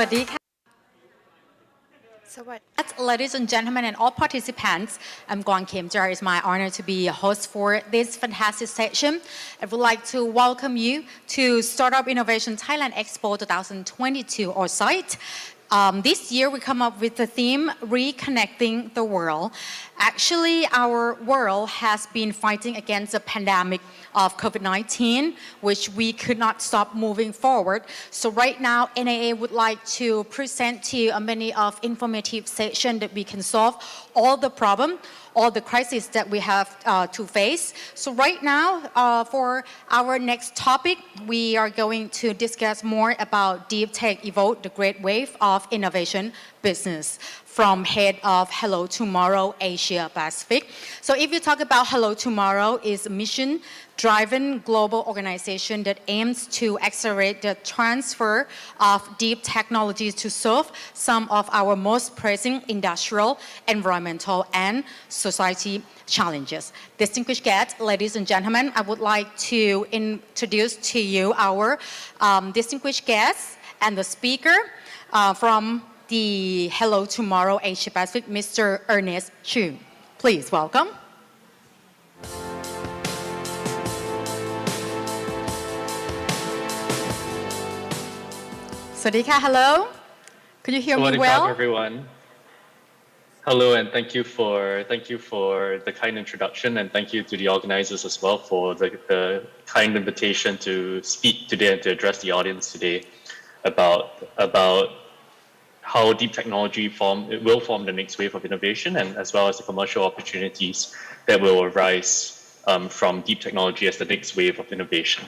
สวัสดีค่ะ สวัสดี Ladies and gentlemen and all participants, I'm Guang Kim Jar. It's my honor to be a host for this fantastic session. I would like to welcome you to Startup Innovation Thailand Expo 2022 or site. This year we come up with the theme Reconnecting the World. Actually, our world has been fighting against the pandemic of COVID-19, which we could not stop moving forward. So right now, NAA would like to present to you a many of informative sessions that we can solve all the problem, all the crises that we have to face. So right now, for our next topic, we are going to discuss more about Deep Tech Evolve, the great wave of innovation business from head of Hello Tomorrow Asia Pacific. So if you talk about Hello Tomorrow, is a mission-driven global organization that aims to accelerate the transfer of deep technologies to solve some of our most pressing industrial, environmental, and society challenges. Distinguished guests, ladies and gentlemen, I would like to introduce to you our distinguished guests and the speaker from the Hello Tomorrow Asia Pacific, Mr. Ernest Chu. Please welcome. Swadika, hello. Could you hear me well? Swadika, everyone. Hello, and thank you for the kind introduction, and thank you to the organizers as well for the kind invitation to speak today and to address the audience today about how deep technology will form the next wave of innovation, and as well as the commercial opportunities that will arise from deep technology as the next wave of innovation.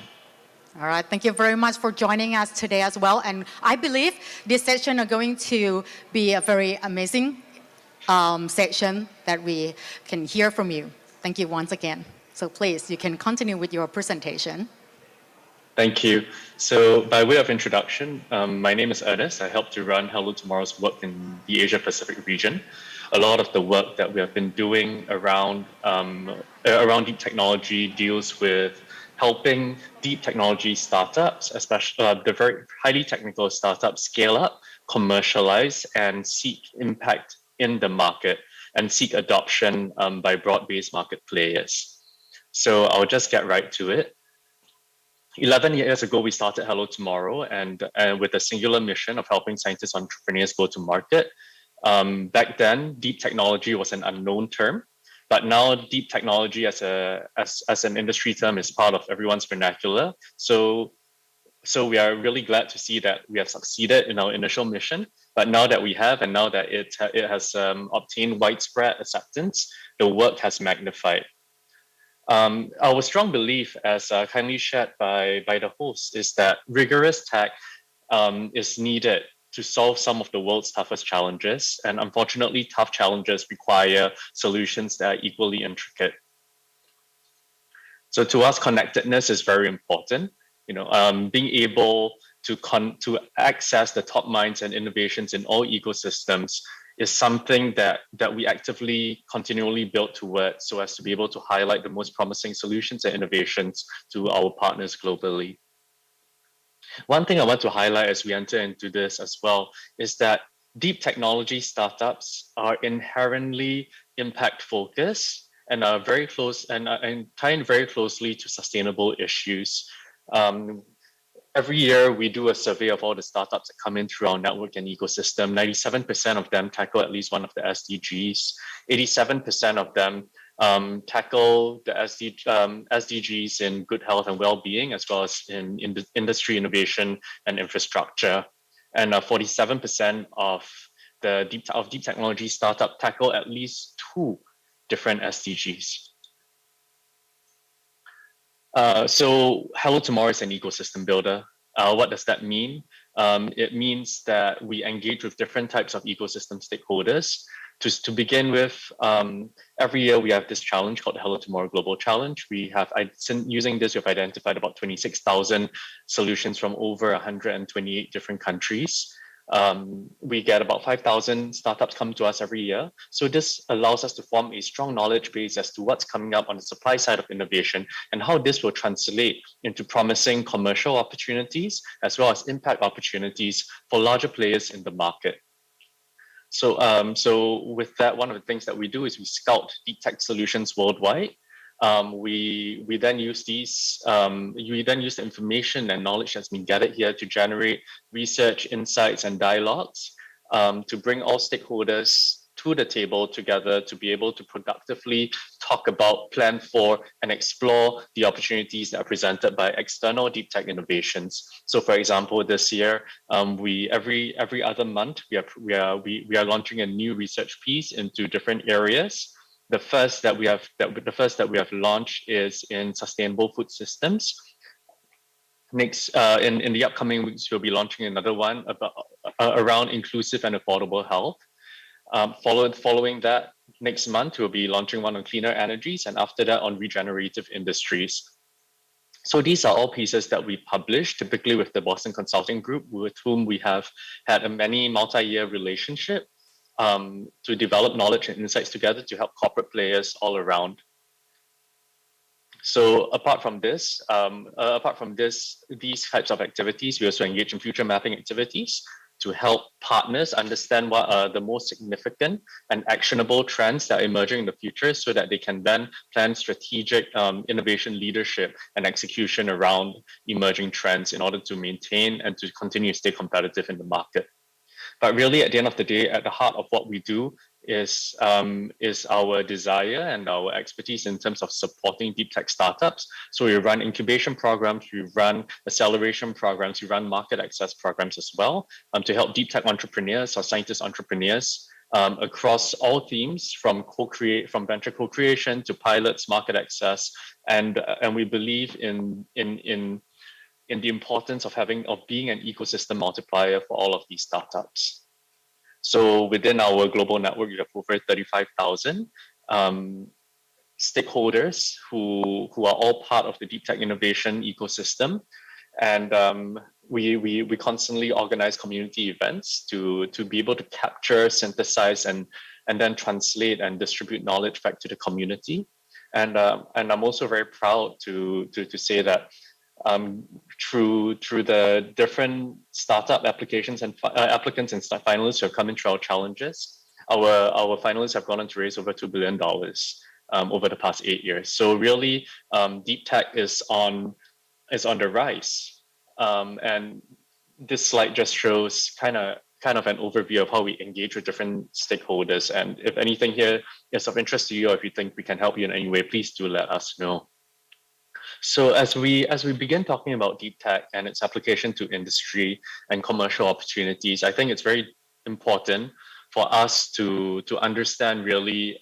All right, thank you very much for joining us today as well. And I believe this session is going to be a very amazing session that we can hear from you. Thank you once again. So please, you can continue with your presentation. Thank you. So by way of introduction, my name is Ernest. I help to run Hello Tomorrow's work in the Asia Pacific region. A lot of the work that we have been doing around deep technology deals with helping deep technology startups, especially the very highly technical startups, scale up, commercialize, and seek impact in the market and seek adoption by broad-based market players. So I'll just get right to it. 11 years ago, we started Hello Tomorrow and with a singular mission of helping scientists and entrepreneurs go to market. Back then, deep technology was an unknown term, but now deep technology as an industry term is part of everyone's vernacular. So we are really glad to see that we have succeeded in our initial mission. But now that we have, and now that it has obtained widespread acceptance, the work has magnified. Our strong belief, as kindly shared by the host, is that rigorous tech is needed to solve some of the world's toughest challenges. And unfortunately, tough challenges require solutions that are equally intricate. So to us, connectedness is very important. Being able to access the top minds and innovations in all ecosystems is something that we actively continually build towards so as to be able to highlight the most promising solutions and innovations to our partners globally. One thing I want to highlight as we enter into this as well is that deep technology startups are inherently impact focused and are very close and tie in very closely to sustainable issues. Every year, we do a survey of all the startups that come in through our network and ecosystem. 97% of them tackle at least one of the SDGs. 87% of them tackle the SDGs in good health and well-being, as well as in industry innovation and infrastructure. And 47% of the deep technology startup tackle at least 2 different SDGs. So Hello Tomorrow is an ecosystem builder. What does that mean? It means that we engage with different types of ecosystem stakeholders. To begin with, every year we have this challenge called the Hello Tomorrow Global Challenge. Using this, we've identified about 26,000 solutions from over 128 different countries. We get about 5,000 startups come to us every year. So this allows us to form a strong knowledge base as to what's coming up on the supply side of innovation and how this will translate into promising commercial opportunities as well as impact opportunities for larger players in the market. So with that, one of the things that we do is we scout deep tech solutions worldwide. We then use the information and knowledge that's been gathered here to generate research, insights, and dialogues to bring all stakeholders to the table together to be able to productively talk about, plan for, and explore the opportunities that are presented by external deep tech innovations. So, for example, this year, every other month we are launching a new research piece into different areas. The first that we have launched is in sustainable food systems. Next, in the upcoming weeks, we'll be launching another one about around inclusive and affordable health. Following that, next month we'll be launching one on cleaner energies, and after that on regenerative industries. So these are all pieces that we publish, typically with the Boston Consulting Group, with whom we have had a many multi-year relationship to develop knowledge and insights together to help corporate players all around. So apart from this, these types of activities, we also engage in future mapping activities to help partners understand what are the most significant and actionable trends that are emerging in the future so that they can then plan strategic innovation leadership and execution around emerging trends in order to maintain and to continue to stay competitive in the market. But really, at the end of the day, at the heart of what we do is our desire and our expertise in terms of supporting deep tech startups. So we run incubation programs, we run acceleration programs, we run market access programs as well to help deep tech entrepreneurs or scientist entrepreneurs across all themes, from venture co-creation to pilots, market access, and we believe in the importance of being an ecosystem multiplier for all of these startups. So within our global network, we have over 35,000 stakeholders who are all part of the deep tech innovation ecosystem. And we constantly organize community events to be able to capture, synthesize, and then translate and distribute knowledge back to the community. And I'm also very proud to say that through the different startup applications and applicants and finalists who have come into our challenges, our finalists have gone on to raise over $2 billion over the past 8 years. So really, deep tech is on the rise, and this slide just shows kind of an overview of how we engage with different stakeholders. And if anything here is of interest to you, or if you think we can help you in any way, please do let us know. So as we begin talking about deep tech and its application to industry and commercial opportunities, I think it's very important for us to understand really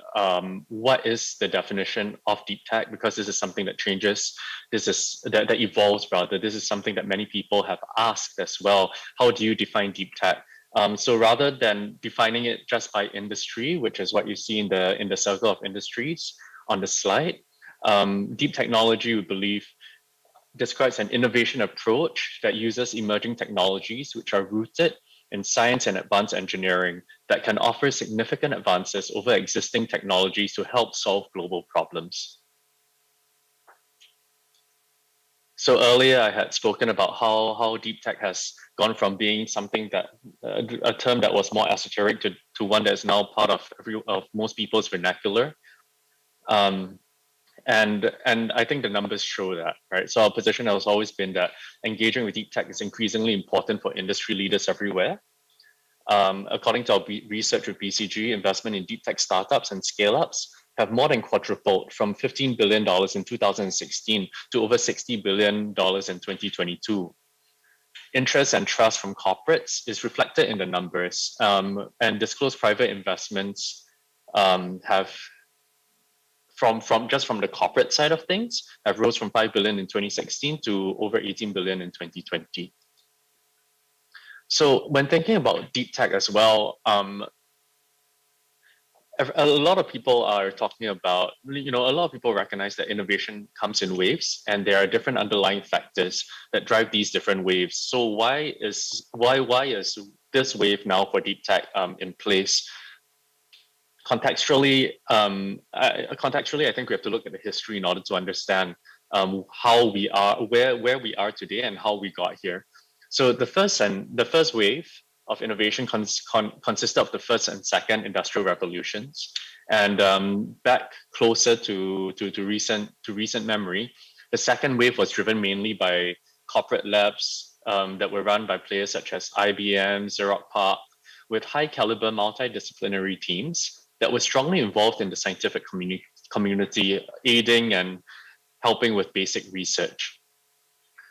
what is the definition of deep tech, because this is something that changes, that evolves rather. This is something that many people have asked as well. How do you define deep tech? So rather than defining it just by industry, which is what you see in the circle of industries on the slide, deep technology, we believe, describes an innovation approach that uses emerging technologies which are rooted in science and advanced engineering that can offer significant advances over existing technologies to help solve global problems. So earlier I had spoken about how deep tech has gone from being something that a term that was more esoteric to one that is now part of most people's vernacular. And I think the numbers show that, right? So our position has always been that engaging with deep tech is increasingly important for industry leaders everywhere. According to our research with BCG, investment in deep tech startups and scale-ups have more than quadrupled from $15 billion in 2016 to over $60 billion in 2022. Interest and trust from corporates is reflected in the numbers, and disclosed private investments have from the corporate side of things have rose from 5 billion in 2016 to over 18 billion in 2020. So when thinking about deep tech as well, a lot of people are talking about, a lot of people recognize that innovation comes in waves, and there are different underlying factors that drive these different waves. So why is this wave now for deep tech in place. Contextually, I think we have to look at the history in order to understand how we are, where we are today, and how we got here. So the first wave of innovation consisted of the first and second industrial revolutions, and back closer to recent memory, the second wave was driven mainly by corporate labs that were run by players such as IBM, Xerox PARC, with high caliber multidisciplinary teams that were strongly involved in the scientific community, aiding and helping with basic research.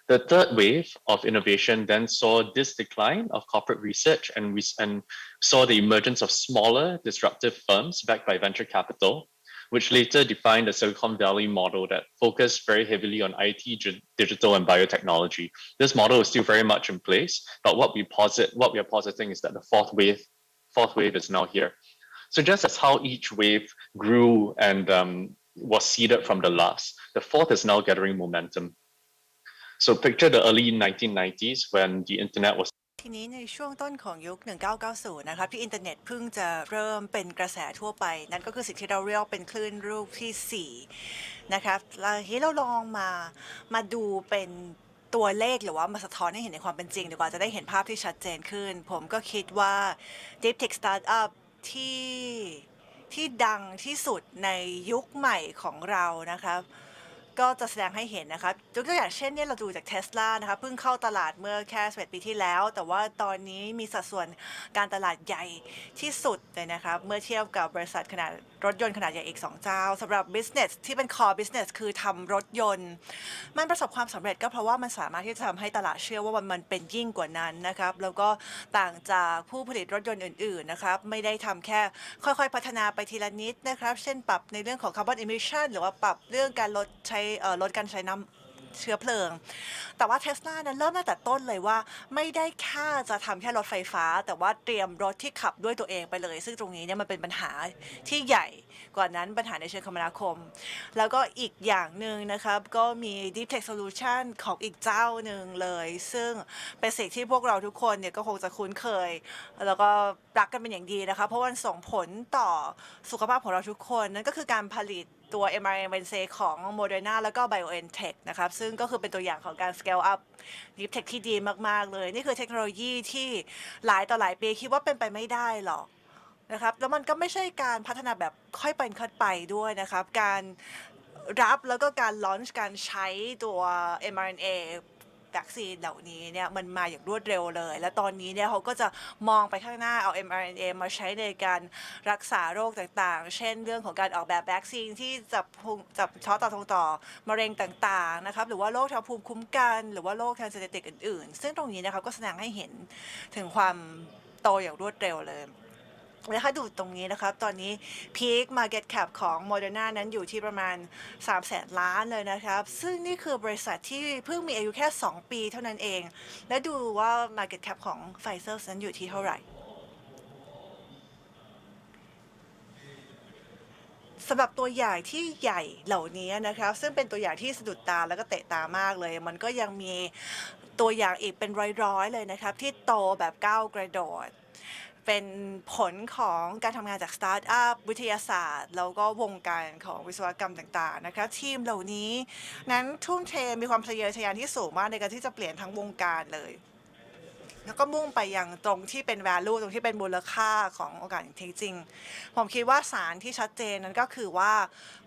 The third wave of innovation then saw this decline of corporate research and saw the emergence of smaller disruptive firms backed by venture capital, which later defined the Silicon Valley model that focused very heavily on IT, digital, and biotechnology. This model is still very much in place, but what we are positing is that the fourth wave is now here. So just as how each wave grew and was seeded from the last, the fourth is now gathering momentum. So picture the early 1990s when the internet was ทีนี้ในช่วงต้นของยุค 1990 นะครับที่อินเทอร์เน็ตเพิ่งจะเริ่มเป็นกระแสทั่วไปนั่นก็คือสิ่งที่เราเรียกเป็นคลื่นลูกที่ 4 นะครับแล้วที่เราลองมาดูเป็นตัวเลขหรือว่ามาสะท้อนให้เห็นในความเป็นจริงดีกว่าจะได้เห็นภาพที่ชัดเจนขึ้นผมก็คิดว่า Deep Tech Startup ที่ดังที่สุดในยุคใหม่ของเรานะครับก็จะแสดงให้เห็นนะครับยกตัวอย่างเช่นเนี่ยเราดูจาก Tesla นะคะเพิ่งเข้าตลาดเมื่อแค่11 ปีที่แล้วแต่ว่าตอนนี้มีสัดส่วนการตลาดใหญ่ที่สุดเลยนะครับเมื่อเทียบกับบริษัทขนาดรถยนต์ขนาดใหญ่อีก2เจ้าสำหรับ business ที่เป็น core business คือทำรถยนต์มันประสบความสำเร็จก็เพราะว่ามันสามารถที่จะทำให้ตลาดเชื่อว่ามันเป็นยิ่งกว่านั้นนะครับแล้วก็ต่างจากผู้ผลิตรถยนต์อื่นๆนะครับไม่ได้ทำแค่ค่อยๆพัฒนาไปทีละนิดนะครับเช่นปรับในเรื่องของ carbon emission หรือว่าปรับเรื่องการลดการใช้น้ำเชื้อเพลิงแต่ว่า Tesla นั้นเริ่มตั้งแต่ต้นเลยว่าไม่ได้แค่จะทำแค่รถไฟฟ้าแต่ว่าเตรียมรถที่ขับด้วยตัวเองไปเลยซึ่งตรงนี้เนี่ยมันเป็นปัญหาที่ใหญ่กว่านั้นปัญหาในเชิงคมนาคมแล้วก็อีกอย่างหนึ่งนะครับก็มี Deep Tech Solution ของอีกเจ้าหนึ่งเลยซึ่งเป็นสิ่งที่พวกเราทุกคนเนี่ยก็คงจะคุ้นเคยแล้วก็รักกันเป็นอย่างดีนะคะเพราะมันส่งผลต่อสุขภาพของเราทุกคนนั่นก็คือการผลิตตัว mRNA ของ Moderna แล้วก็ BioNTech นะครับซึ่งก็คือเป็นตัวอย่างของการ scale up Deep Tech ที่ดีมากๆเลยนี่คือเทคโนโลยีที่หลายต่อหลายปีคิดว่าเป็นไปไม่ได้หรอกนะครับแล้วมันก็ไม่ใช่การพัฒนาแบบค่อยเป็นค่อยไปด้วยนะครับการรับแล้วก็การ launch การใช้ตัว mRNAวัคซีนเหล่านี้เนี่ยมันมาอย่างรวดเร็วเลยและตอนนี้เนี่ยเขาก็จะมองไปข้างหน้าเอา mRNA มาใช้ในการรักษาโรคต่างๆเช่นเรื่องของการออกแบบวัคซีนที่จับเฉพาะต่อมะเร็งต่างๆนะครับหรือว่าโรคทางภูมิคุ้มกันหรือว่าโรคทางเจเนติกอื่นๆซึ่งตรงนี้นะครับก็แสดงให้เห็นถึงความโตอย่างรวดเร็วเลยนะคะดูตรงนี้นะครับตอนนี้ Peak Market Cap ของ Moderna นั้นอยู่ที่ประมาณ 300,000 ล้านเลยนะครับซึ่งนี่คือบริษัทที่เพิ่งมีอายุแค่2 ปีเท่านั้นเองและดูว่า Market Cap ของ Pfizer นั้นอยู่ที่เท่าไหร่สำหรับตัวอย่างที่ใหญ่เหล่านี้นะครับซึ่งเป็นตัวอย่างที่สะดุดตาแล้วก็เตะตามากเลยมันก็ยังมีตัวอย่างอีกเป็นร้อยๆเลยนะครับที่โตแบบก้าวกระโดดเป็นผลของการทำงานจากสตาร์ทอัพวิทยาศาสตร์แล้วก็วงการของวิศวกรรมต่างๆนะคะทีมเหล่านี้นั้นทุ่มเทมีความทะเยอทะยานที่สูงมากในการที่จะเปลี่ยนทั้งวงการเลยแล้วก็มุ่งไปยังตรงที่เป็น value ตรงที่เป็นมูลค่าของโอกาสจริงๆผมคิดว่าสารที่ชัดเจนนั้นก็คือว่า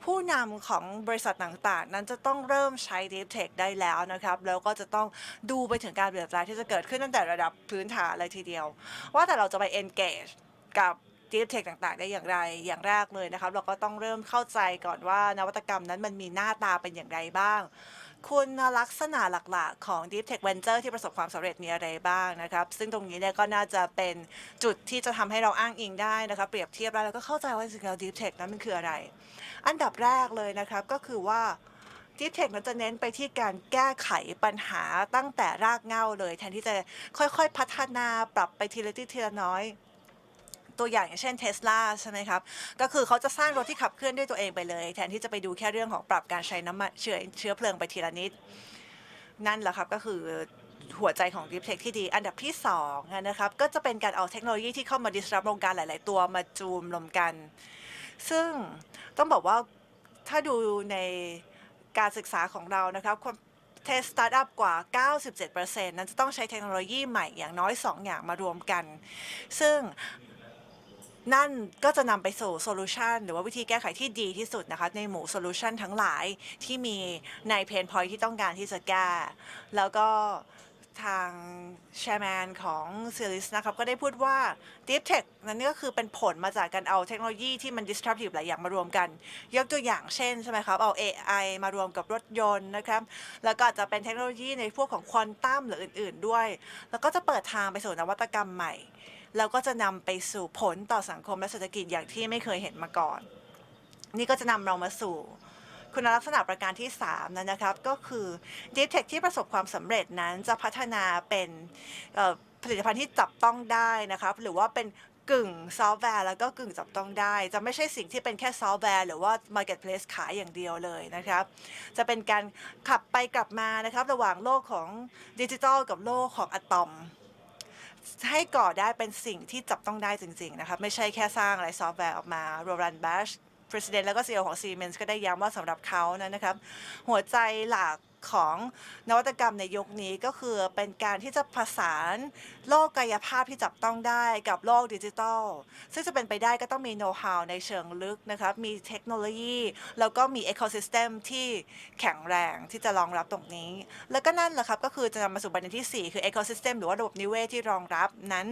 ผู้นำของบริษัทต่างๆนั้นจะต้องเริ่มใช้ Deep Tech ได้แล้วนะครับแล้วก็จะต้องดูไปถึงการเปลี่ยนแปลงที่จะเกิดขึ้นตั้งแต่ระดับพื้นฐานเลยทีเดียวว่าแต่เราจะไป engage กับ Deep Tech ต่างๆได้อย่างไรอย่างแรกเลยนะครับเราก็ต้องเริ่มเข้าใจก่อนว่านวัตกรรมนั้นมันมีหน้าตาเป็นอย่างไรบ้างคุณลักษณะหลักๆของ Deep Tech Venture ที่ประสบความสำเร็จมีอะไรบ้างนะครับซึ่งตรงนี้เนี่ยก็น่าจะเป็นจุดที่จะทำให้เราอ้างอิงได้นะครับเปรียบเทียบแล้วก็เข้าใจว่าจริงๆแล้ว Deep Tech นั้นมันคืออะไรอันดับแรกเลยนะครับก็คือว่า Deep Tech นั้นจะเน้นไปที่การแก้ไขปัญหาตั้งแต่รากเหง้าเลยแทนที่จะค่อยๆพัฒนาปรับไปทีละนิดทีละน้อยตัวอย่างเช่น Tesla ใช่ไหมครับก็คือเขาจะสร้างรถที่ขับเคลื่อนด้วยตัวเองไปเลยแทนที่จะไปดูแค่เรื่องของปรับการใช้น้ำมันเชื้อเพลิงไปทีละนิดนั่นแหละครับก็คือ หัวใจของ Deep Tech ที่ดีอันดับที่2นะครับก็จะเป็นการเอาเทคโนโลยีที่เข้ามา disrupt วงการหลาย ๆ ตัวมาจูมรวมกันซึ่งต้องบอกว่าถ้าดูในการศึกษาของเรานะครับเทสสตาร์ทอัพกว่า 97% นั้นจะต้องใช้เทคโนโลยีใหม่อย่างน้อย2อย่างมารวมกันซึ่งนั่นก็จะนำไปสู่โซลูชันหรือว่าวิธีแก้ไขที่ดีที่สุดนะคะในหมู่โซลูชันทั้งหลายที่มีในเพนพอยท์ที่ต้องการที่จะแก้แล้วก็ทางแชร์แมนของซีรีส์นะครับก็ได้พูดว่า Deep Tech นั้นก็คือเป็นผลมาจากการเอาเทคโนโลยีที่มัน disruptive หลายอย่างมารวมกันยกตัวอย่างเช่นใช่ไหมครับเอา AI มารวมกับรถยนต์นะครับแล้วก็อาจจะเป็นเทคโนโลยีในพวกของควอนตัมหรืออื่นๆด้วยแล้วก็จะเปิดทางไปสู่นวัตกรรมใหม่แล้วก็จะนำไปสู่ผลต่อสังคมและเศรษฐกิจอย่างที่ไม่เคยเห็นมาก่อนนี่ก็จะนำเรามาสู่คุณลักษณะประการที่3นั้นนะครับก็คือ Deep Tech ที่ประสบความสำเร็จนั้นจะพัฒนาเป็นผลิตภัณฑ์ที่จับต้องได้นะครับหรือว่าเป็นกึ่งซอฟต์แวร์แล้วก็กึ่งจับต้องได้จะไม่ใช่สิ่งที่เป็นแค่ซอฟต์แวร์หรือว่า Marketplace ขายอย่างเดียวเลยนะครับจะเป็นการขับไปกลับมานะครับระหว่างโลกของดิจิทัลกับโลกของอะตอมให้ก่อได้เป็นสิ่งที่จับต้องได้จริงๆนะครับไม่ใช่แค่สร้างอะไรซอฟต์แวร์ออกมาโรลันบัชPresident แล้วก็ CEO ของ Siemens ก็ได้ย้ำว่าสำหรับเขานะครับหัวใจหลักของนวัตกรรมในยุคนี้ก็คือเป็นการที่จะผสานโลกกายภาพที่จับต้องได้กับโลกดิจิทัลซึ่งจะเป็นไปได้ก็ต้องมีโน้ตฮาวในเชิงลึกนะครับมีเทคโนโลยีแล้วก็มีอีโคซิสเต็มที่แข็งแรงที่จะรองรับตรงนี้แล้วก็นั่นแหละครับก็คือจะนำมาสู่ประเด็นที่4คืออีโคซิสเต็มหรือว่าระบบนิเวศที่รองรับนั้น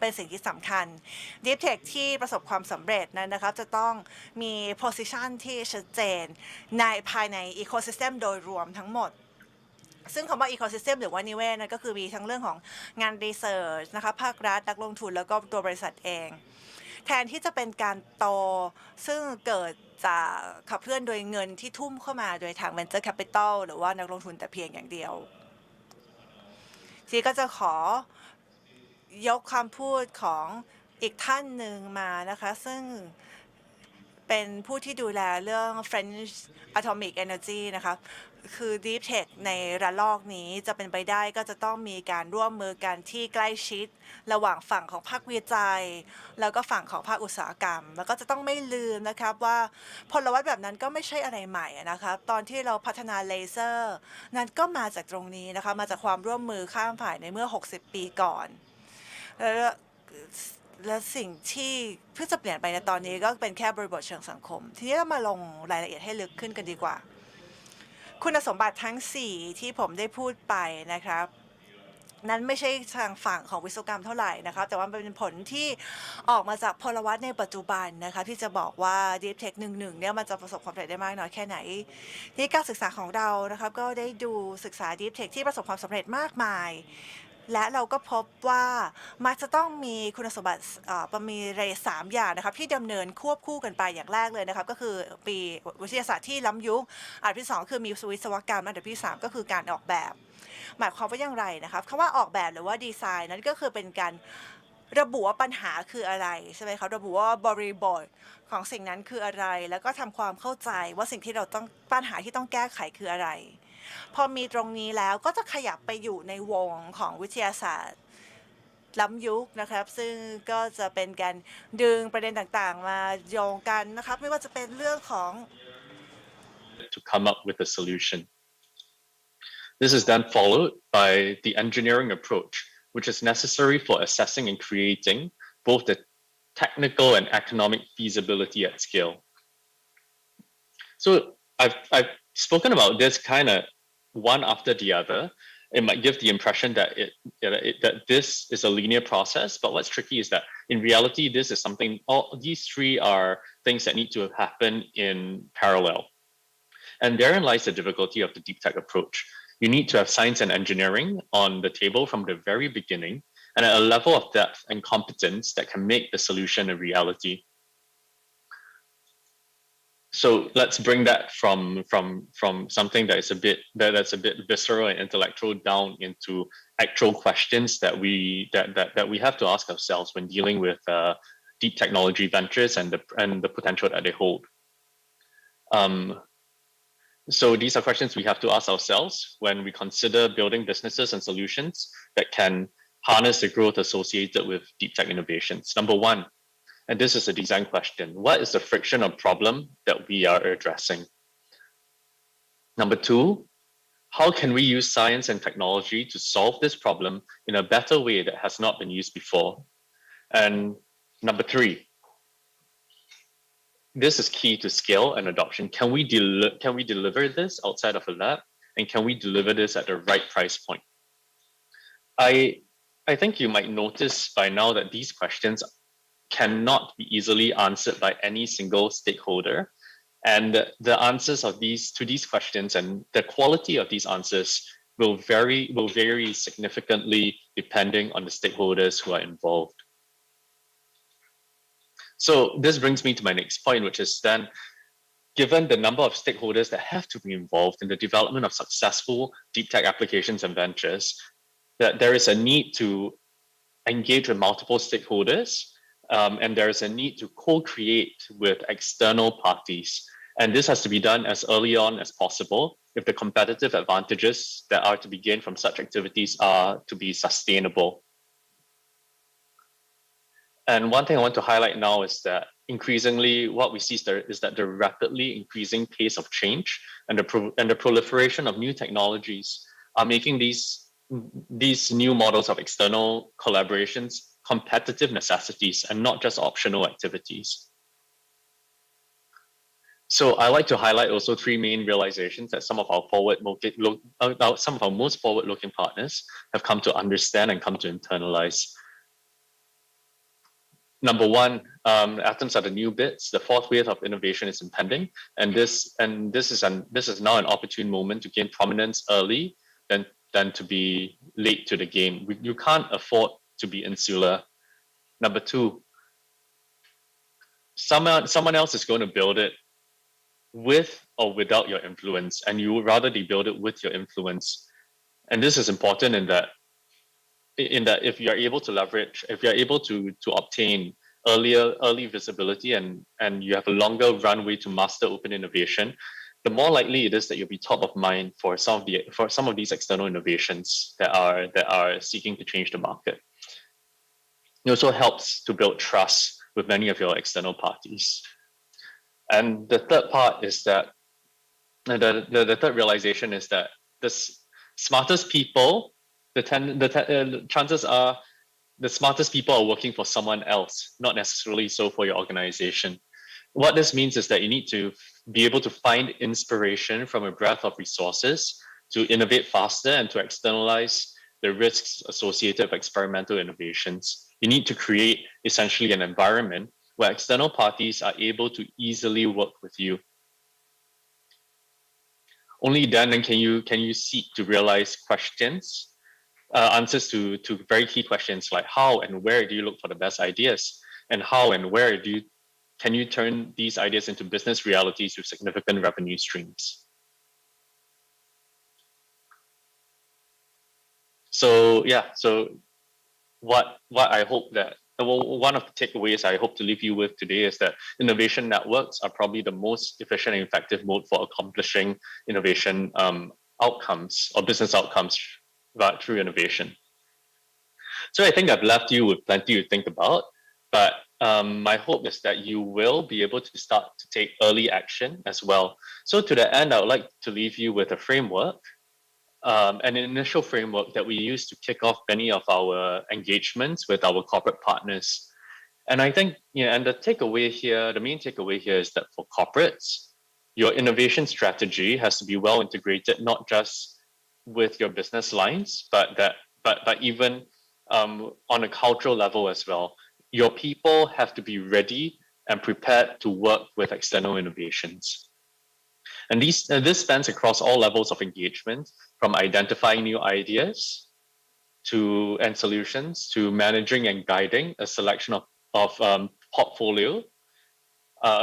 เป็นสิ่งที่สำคัญ Deep Tech ที่ประสบความสำเร็จนั้นนะครับจะต้องมี position ที่ชัดเจนในภายใน ecosystem โดยรวมทั้งหมดซึ่งคำว่า ecosystem หรือว่านิเวศนั้นก็คือมีทั้งเรื่องของงาน research นะคะภาครัฐนักลงทุนแล้วก็ตัวบริษัทเองแทนที่จะเป็นการโตซึ่งเกิดจากขับเคลื่อนโดยเงินที่ทุ่มเข้ามาโดยทาง venture capital หรือว่านักลงทุนแต่เพียงอย่างเดียวทีก็จะขอยกคำพูดของอีกท่านหนึ่งมานะคะซึ่งเป็นผู้ที่ดูแลเรื่อง French Atomic Energy นะคะคือ Deep Tech ในระลอกนี้จะเป็นไปได้ก็จะต้องมีการร่วมมือกันที่ใกล้ชิดระหว่างฝั่งของภาควิจัยแล้วก็ฝั่งของภาคอุตสาหกรรมแล้วก็จะต้องไม่ลืมนะครับว่าพลวัตแบบนั้นก็ไม่ใช่อะไรใหม่นะคะตอนที่เราพัฒนาเลเซอร์นั้นก็มาจากตรงนี้นะคะมาจากความร่วมมือข้ามฝ่ายในเมื่อ60 ปีก่อนและสิ่งที่เพื่อจะเปลี่ยนไปในตอนนี้ก็เป็นแค่บริบทเชิงสังคมทีนี้เรามาลงรายละเอียดให้ลึกขึ้นกันดีกว่าคุณสมบัติทั้ง4ที่ผมได้พูดไปนะครับนั้นไม่ใช่ทางฝั่งของวิศวกรรมเท่าไหร่นะครับแต่ว่าเป็นผลที่ออกมาจากพลวัตในปัจจุบันนะคะที่จะบอกว่า Deep Tech 1.1เนี่ยมันจะประสบความสำเร็จได้มากน้อยแค่ไหนที่การศึกษาของเรานะครับก็ได้ดูศึกษา Deep Tech ที่ประสบความสำเร็จมากมายและเราก็พบว่ามักจะต้องมีคุณสมบัติมีเรท3อย่างนะครับที่ดำเนินควบคู่กันไปอย่างแรกเลยนะครับก็คือปีวิทยาศาสตร์ที่ล้ำยุคอันดับที่2คือมีวิศวกรรมอันดับที่3ก็คือการออกแบบหมายความว่าอย่างไรนะครับคำว่าออกแบบหรือว่าดีไซน์นั้นก็คือเป็นการระบุว่าปัญหาคืออะไรใช่ไหมครับระบุว่าบริบทของสิ่งนั้นคืออะไรแล้วก็ทำความเข้าใจว่าสิ่งที่เราต้องปัญหาที่ต้องแก้ไขคืออะไรพอมีตรงนี้แล้วก็จะขยับไปอยู่ในวงของวิทยาศาสตร์ล้ำยุคนะครับซึ่งก็จะเป็นการดึงประเด็นต่างๆมาโยงกันนะครับไม่ว่าจะเป็นเรื่องของ to come up with a solution. This is then followed by the engineering approach, which is necessary for assessing and creating both the technical and economic feasibility at scale. So I've spoken about this kind of one after the other. It might give the impression that that this is a linear process, but what's tricky is that in reality, this is something. All these three are things that need to happen in parallel, and therein lies the difficulty of the deep tech approach. You need to have science and engineering on the table from the very beginning, and at a level of depth and competence that can make the solution a reality. So let's bring that from something that is that's a bit visceral and intellectual down into actual questions that we have to ask ourselves when dealing with deep technology ventures and the potential that they hold. So these are questions we have to ask ourselves when we consider building businesses and solutions that can harness the growth associated with deep tech innovations. Number one, and this is a design question, what is the friction or problem that we are addressing? Number two, how can we use science and technology to solve this problem in a better way that has not been used before? And number three, this is key to scale and adoption. Can we deliver this outside of a lab? And can we deliver this at the right price point? I think you might notice by now that these questions cannot be easily answered by any single stakeholder. And the answers to these questions and the quality of these answers will vary significantly depending on the stakeholders who are involved. So this brings me to my next point, which is then, given the number of stakeholders that have to be involved in the development of successful deep tech applications and ventures, that there is a need to engage with multiple stakeholders, and there is a need to co-create with external parties. And this has to be done as early on as possible if the competitive advantages that are to be gained from such activities are to be sustainable. And one thing I want to highlight now is that increasingly what we see is that the rapidly increasing pace of change and the proliferation of new technologies are making these new models of external collaborations competitive necessities and not just optional activities. So I like to highlight also three main realizations that some of our most forward-looking partners have come to understand and come to internalize. Number one, atoms are the new bits. The fourth wave of innovation is impending, and this is now an opportune moment to gain prominence early than to be late to the game. You can't afford to be insular. Number two, someone else is going to build it with or without your influence, and you would rather they build it with your influence. And this is important in that if you're able to leverage, if you're able to obtain early visibility and you have a longer runway to master open innovation, the more likely it is that you'll be top of mind for some of these external innovations that are seeking to change the market. It also helps to build trust with many of your external parties. And the third part is that the third realization is that the smartest people, the chances are the smartest people are working for someone else, not necessarily so for your organization. What this means is that you need to be able to find inspiration from a breadth of resources to innovate faster and to externalize the risks associated with experimental innovations. You need to create essentially an environment where external parties are able to easily work with you. Only then can you seek to realize questions, answers to very key questions like how and where do you look for the best ideas, and how and where can you turn these ideas into business realities with significant revenue streams. So yeah, so what I hope that, well, one of the takeaways I hope to leave you with today is that innovation networks are probably the most efficient and effective mode for accomplishing innovation outcomes or business outcomes through innovation. So I think I've left you with plenty to think about, but my hope is that you will be able to start to take early action as well. So to that end, I would like to leave you with a framework, an initial framework that we use to kick off many of our engagements with our corporate partners. And I think, and the main takeaway here is that for corporates, your innovation strategy has to be well integrated, not just with your business lines, but even on a cultural level as well. Your people have to be ready and prepared to work with external innovations. And this spans across all levels of engagement, from identifying new ideas and solutions to managing and guiding a selection of a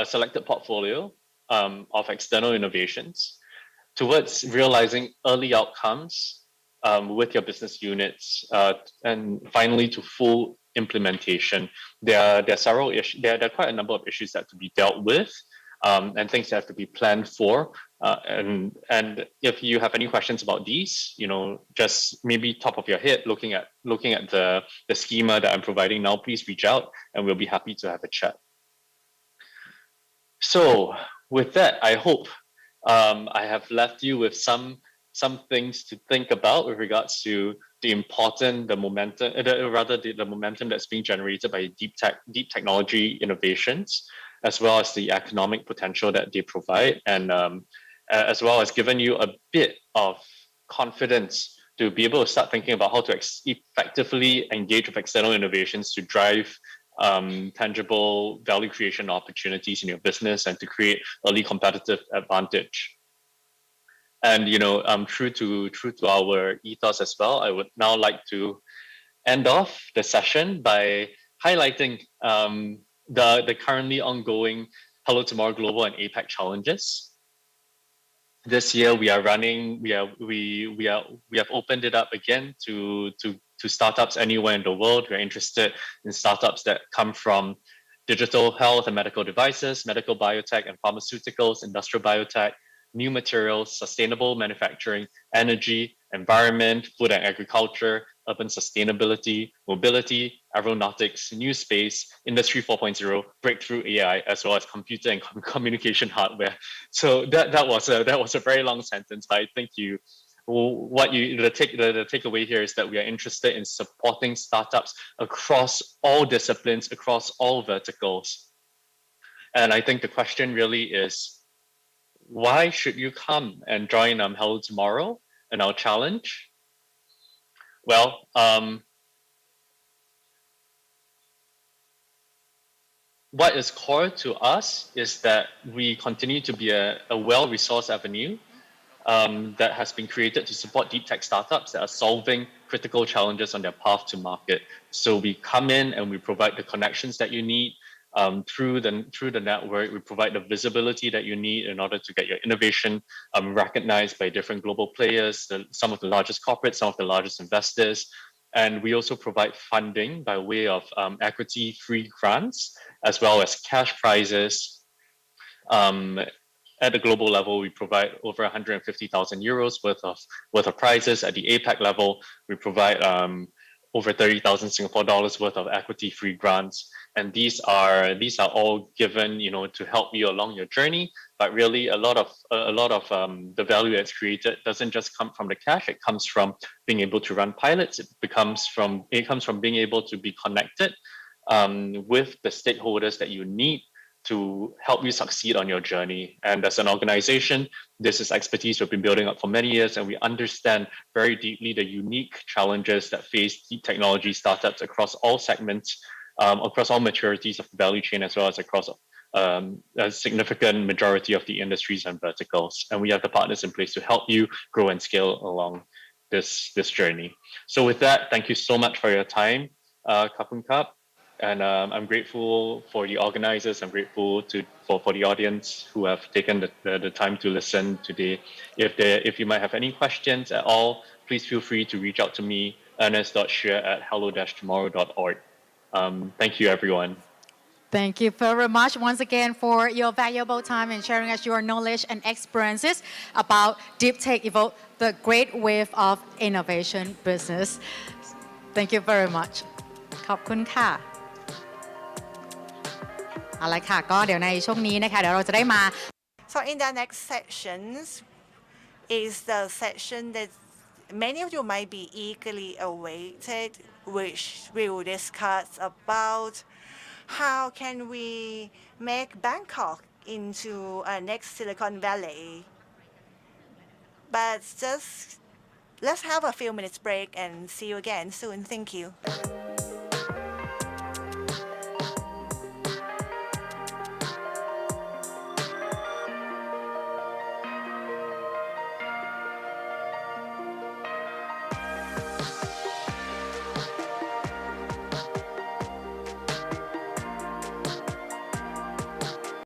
selected portfolio of external innovations towards realizing early outcomes with your business units, and finally to full implementation. There are quite a number of issues that have to be dealt with and things that have to be planned for. And if you have any questions about these, just maybe top of your head, looking at the schema that I'm providing now, please reach out and we'll be happy to have a chat. So with that, I hope I have left you with some things to think about with regards to the momentum that's being generated by deep technology innovations, as well as the economic potential that they provide, and as well as given you a bit of confidence to be able to start thinking about how to effectively engage with external innovations to drive tangible value creation opportunities in your business and to create early competitive advantage. And true to our ethos as well, I would now like to end off the session by highlighting the currently ongoing Hello Tomorrow Global and APAC challenges. This year we have opened it up again to startups anywhere in the world who are interested in startups that come from digital health and medical devices, medical biotech and pharmaceuticals, industrial biotech, new materials, sustainable manufacturing, energy, environment, food and agriculture, urban sustainability, mobility, aeronautics, new space, industry 4.0, breakthrough AI, as well as computer and communication hardware. So that was a very long sentence, but I think the takeaway here is that we are interested in supporting startups across all disciplines, across all verticals. And I think the question really is, why should you come and join Hello Tomorrow and our challenge? Well, what is core to us is that we continue to be a well-resourced avenue that has been created to support deep tech startups that are solving critical challenges on their path to market. So we come in and we provide the connections that you need through the network. We provide the visibility that you need in order to get your innovation recognized by different global players, some of the largest corporates, some of the largest investors. And we also provide funding by way of equity-free grants, as well as cash prizes. At the global level, we provide over 150,000 euros worth of prizes. At the APAC level, we provide over 30,000 Singapore dollars worth of equity-free grants, and these are all given, to help you along your journey. But really, a lot of the value that's created doesn't just come from the cash. It comes from being able to run pilots. It comes from being able to be connected with the stakeholders that you need to help you succeed on your journey. And as an organization, this is expertise we've been building up for many years, and we understand very deeply the unique challenges that face deep technology startups across all segments, across all maturities of the value chain, as well as across a significant majority of the industries and verticals. And we have the partners in place to help you grow and scale along this journey. So with that, thank you so much for your time, Kapun Kap. And I'm grateful for the organizers. I'm grateful for the audience who have taken the time to listen today. If you might have any questions at all, please feel free to reach out to me, ernest.shear@hello-tomorrow.org. Thank you, everyone. Thank you very much once again for your valuable time and sharing us your knowledge and experiences about Deep Tech Evolve, the great wave of innovation business. Thank you very much. ขอบคุณค่ะเอาละค่ะก็เดี๋ยวในช่วงนี้นะคะเดี๋ยวเราจะได้มา So in the next sections is the section that many of you might be eagerly awaited, which will discuss about how can we make Bangkok into a next Silicon Valley. But just let's have a few minutes break and see you again soon. Thank you.